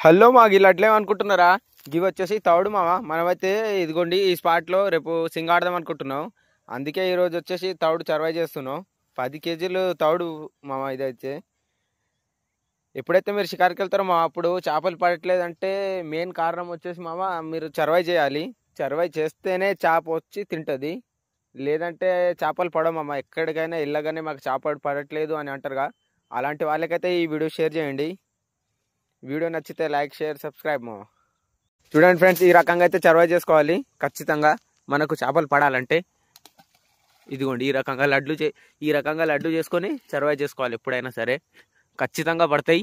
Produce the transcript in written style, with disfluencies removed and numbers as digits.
Hello మా Gill అట్లేమనుకుంటున్నారా? Give వచ్చేసి తౌడు మామ. మనమైతే ఇదిగోండి ఈ స్పాట్లో రేపు సింగ్ ఆడదాం అనుకుంటున్నాం. అందుకే ఈరోజు వచ్చేసి తౌడు సర్వై చేస్తున్నాం. 10 కేజీలు తౌడు మామ. ఇదైతే ఎప్పుడైతే మీరు షికార్కి వెళ్తారో మా అప్పుడు చేపలు పడట్లేదంటే మెయిన్ కారణం వచ్చేసి మామ మీరు సర్వై చేయాలి. సర్వై చేస్తేనే చేప వచ్చి తింటుంది, లేదంటే చేపలు పడవు మామ. ఎక్కడికైనా వెళ్ళగానే మాకు చేప పడట్లేదు అని అంటారుగా, అలాంటి వాళ్ళకైతే ఈ వీడియో షేర్ చేయండి. వీడియో నచ్చితే లైక్, షేర్, సబ్స్క్రైబ్ మామ. చూడండి ఫ్రెండ్స్, ఈ రకంగా అయితే సర్వై చేసుకోవాలి. ఖచ్చితంగా మనకు చేపలు పడాలంటే ఇదిగోండి ఈ రకంగా లడ్డు చేసుకొని సర్వై చేసుకోవాలి. ఎప్పుడైనా సరే ఖచ్చితంగా పడతాయి.